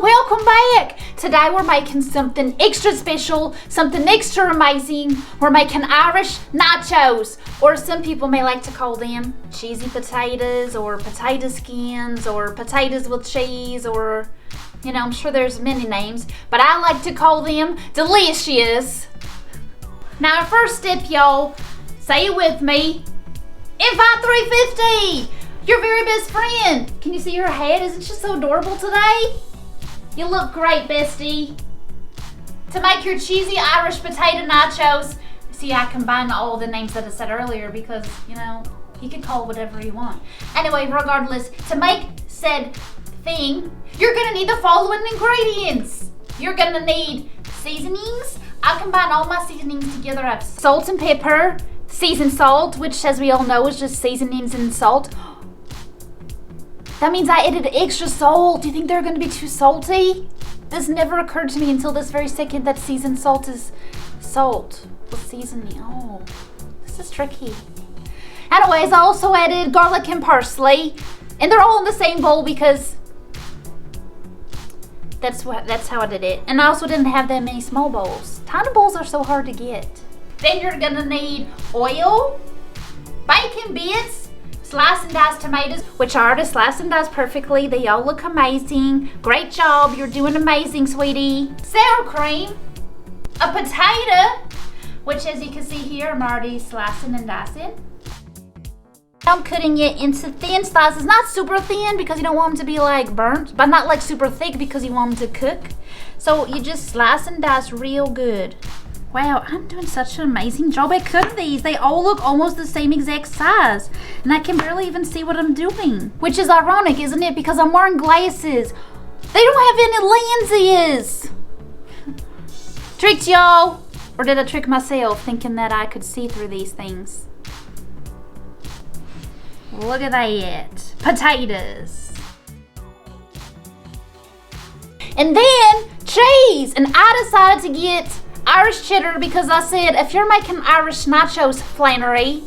y'all, welcome back. Today we're making something extra special, something extra amazing. We're making Irish nachos, or some people may like to call them cheesy potatoes, or potato skins, or potatoes with cheese, or I'm sure there's many names, but I like to call them delicious. Now our first step, y'all, say it with me. Invite 350, your very best friend. Can you see her head? Isn't she so adorable today? You look great, bestie. To make your cheesy Irish potato nachos, see, I combined all the names that I said earlier because, you can call whatever you want. Anyway, regardless, to make said thing, you're gonna need the following ingredients. You're gonna need seasonings. I combine all my seasonings together. I have salt and pepper, seasoned salt, which as we all know is just seasonings and salt. That means I added extra salt. Do you think they're gonna be too salty? This never occurred to me until this very second that seasoned salt is salt with seasoning. Oh, this is tricky. Anyways, I also added garlic and parsley, and they're all in the same bowl because that's how I did it. And I also didn't have that many small bowls. Tiny bowls are so hard to get. Then you're gonna need oil, bacon bits, slice and dice tomatoes, which I already sliced and diced perfectly. They all look amazing. Great job, you're doing amazing, sweetie. Sour cream, a potato, which as you can see here, I'm already slicing and dicing. I'm cutting it into thin slices, not super thin because you don't want them to be like burnt, but not like super thick because you want them to cook. So you just slice and dice real good. Wow, I'm doing such an amazing job at cutting these. They all look almost the same exact size, and I can barely even see what I'm doing. Which is ironic, isn't it? Because I'm wearing glasses. They don't have any lenses. Tricked y'all. Or did I trick myself thinking that I could see through these things? Look at that. Potatoes. And then cheese. And I decided to get Irish cheddar because I said, if you're making Irish nachos, Flannery,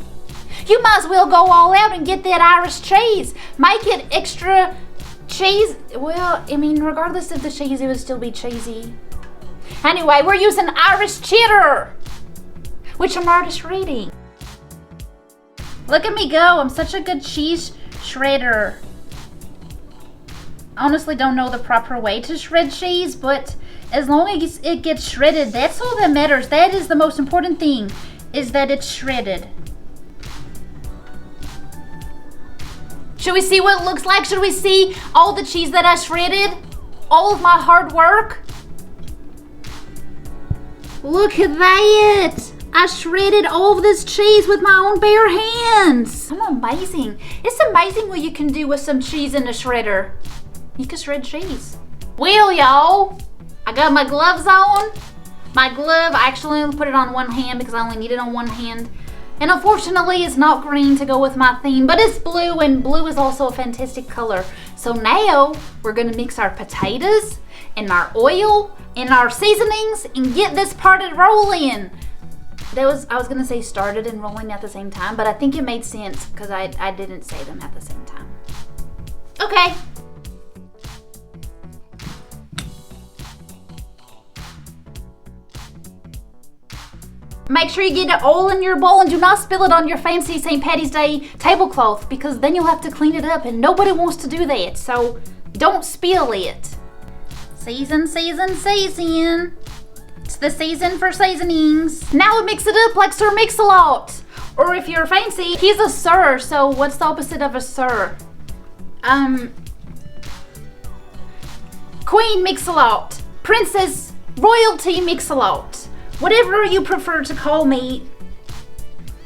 you might as well go all out and get that Irish cheese. Make it extra cheese. Well, regardless of the cheese, it would still be cheesy. Anyway, we're using Irish cheddar, which I'm already shredding. Look at me go. I'm such a good cheese shredder. I honestly don't know the proper way to shred cheese, but as long as it gets shredded, that's all that matters. That is the most important thing, is that it's shredded. Should we see what it looks like? Should we see all the cheese that I shredded? All of my hard work? Look at that! I shredded all of this cheese with my own bare hands. I'm amazing. It's amazing what you can do with some cheese in a shredder. You can shred cheese. Well, y'all, I got my gloves on. My glove, I actually only put it on one hand because I only need it on one hand. And unfortunately, it's not green to go with my theme, but it's blue, and blue is also a fantastic color. So now we're gonna mix our potatoes and our oil and our seasonings and get this party rolling. I was gonna say started and rolling at the same time, but I think it made sense because I didn't say them at the same time. Okay. Make sure you get it all in your bowl and do not spill it on your fancy St. Patty's Day tablecloth because then you'll have to clean it up and nobody wants to do that. So don't spill it. Season, season, season. It's the season for seasonings. Now we mix it up like Sir Mix-a-Lot. Or if you're fancy, he's a sir. So what's the opposite of a sir? Queen Mix-a-Lot. Princess Royalty Mix-a-Lot. Whatever you prefer to call me,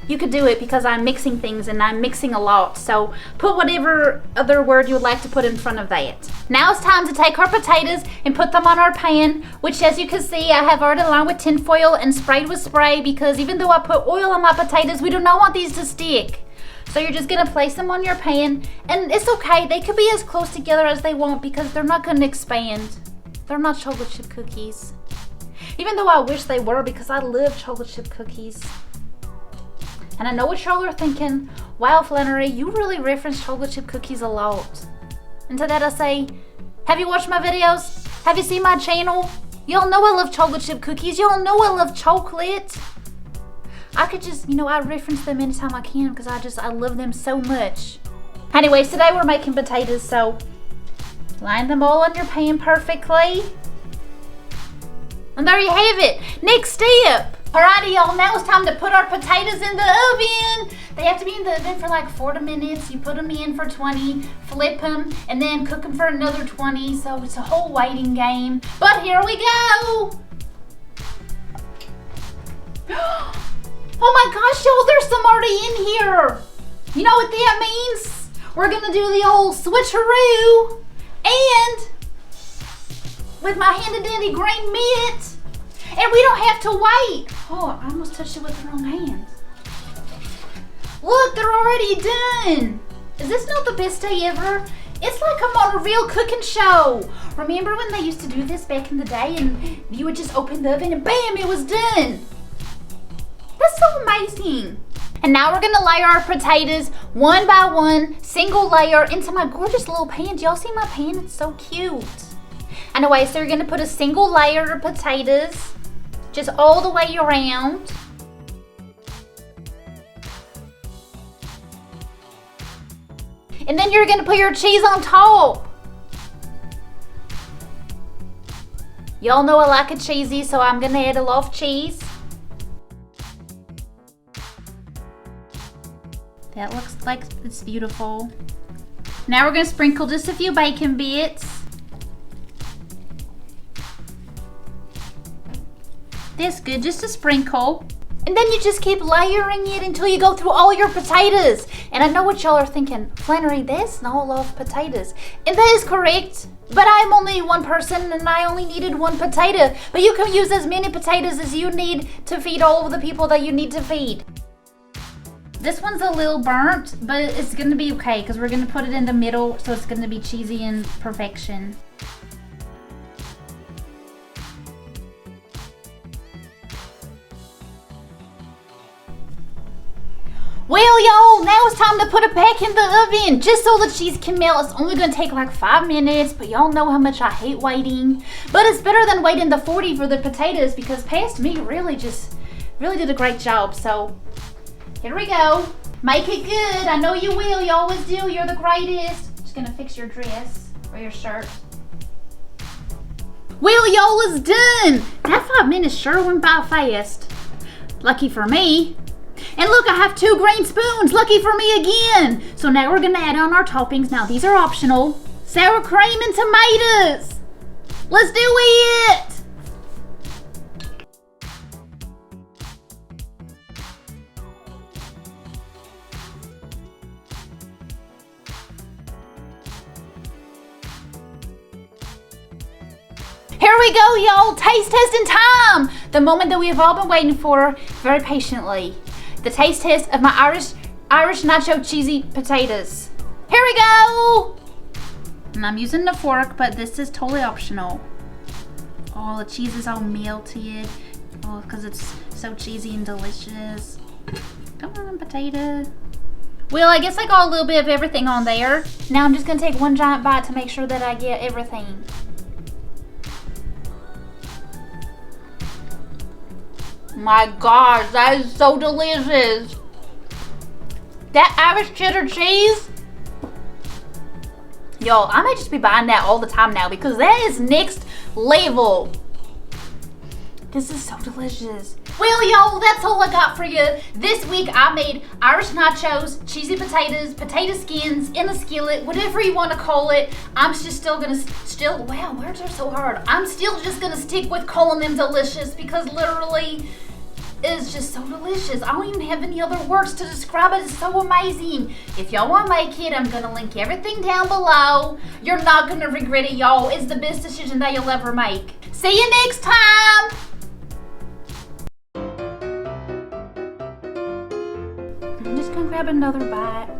you could do it because I'm mixing things and I'm mixing a lot. So put whatever other word you would like to put in front of that. Now it's time to take our potatoes and put them on our pan, which as you can see, I have already lined with tin foil and sprayed with spray because even though I put oil on my potatoes, we do not want these to stick. So you're just gonna place them on your pan, and it's okay. They could be as close together as they want because they're not gonna expand. They're not chocolate chip cookies. Even though I wish they were because I love chocolate chip cookies. And I know what y'all are thinking, wow, Flannery, you really reference chocolate chip cookies a lot. And to that I say, have you watched my videos? Have you seen my channel? Y'all know I love chocolate chip cookies. Y'all know I love chocolate. I could just, I reference them anytime I can because I love them so much. Anyways, today we're making potatoes, so line them all on your pan perfectly. And there you have it. Next step. Alrighty, y'all, now it's time to put our potatoes in the oven. They have to be in the oven for like 40 minutes. You put them in for 20, flip them, and then cook them for another 20. So it's a whole waiting game. But here we go. Oh my gosh, y'all, there's some already in here. You know what that means? We're gonna do the old switcheroo. And with my handy dandy green mitt. And we don't have to wait. Oh, I almost touched it with the wrong hands. Look, they're already done. Is this not the best day ever? It's like I'm on a real cooking show. Remember when they used to do this back in the day and you would just open the oven and bam, it was done. That's so amazing. And now we're gonna layer our potatoes one by one, single layer into my gorgeous little pan. Do y'all see my pan? It's so cute. Anyway, so you're gonna put a single layer of potatoes just all the way around. And then you're gonna put your cheese on top. Y'all know I like it cheesy, so I'm gonna add a lot of cheese. That looks like it's beautiful. Now we're gonna sprinkle just a few bacon bits. That's good, just a sprinkle. And then you just keep layering it until you go through all your potatoes. And I know what y'all are thinking, Flannery, that's not a lot of potatoes. And that is correct, but I'm only one person and I only needed one potato. But you can use as many potatoes as you need to feed all of the people that you need to feed. This one's a little burnt, but it's gonna be okay because we're gonna put it in the middle so it's gonna be cheesy in perfection. Well, y'all, now it's time to put it back in the oven just so the cheese can melt. It's only gonna take like 5 minutes, but y'all know how much I hate waiting. But it's better than waiting the 40 for the potatoes because past me really did a great job. So here we go. Make it good. I know you will. You always do. You're the greatest. Just gonna fix your dress or your shirt. Well, y'all, it's done. That 5 minutes sure went by fast. Lucky for me. And look, I have 2 green spoons. Lucky for me again. So now we're gonna add on our toppings. Now these are optional. Sour cream and tomatoes. Let's do it. Here we go, y'all. Taste testing time. The moment that we have all been waiting for very patiently. The taste test of my Irish nacho cheesy potatoes. Here we go. And I'm using the fork, but this is totally optional. Oh, the cheese is all melted. Oh, because it's so cheesy and delicious. Come on, potato. Well, I guess I got a little bit of everything on there. Now I'm just gonna take one giant bite to make sure that I get everything. My gosh, that is so delicious. That Irish cheddar cheese. Yo, I might just be buying that all the time now because that is next level. This is so delicious. Well, y'all, that's all I got for you. This week I made Irish nachos, cheesy potatoes, potato skins in a skillet, whatever you want to call it. I'm just still gonna, wow, words are so hard. I'm still just gonna stick with calling them delicious because literally it's just so delicious. I don't even have any other words to describe it. It's so amazing. If y'all want to make it, I'm gonna link everything down below. You're not gonna regret it, y'all. It's the best decision that you'll ever make. See you next time. I'm just gonna grab another bite.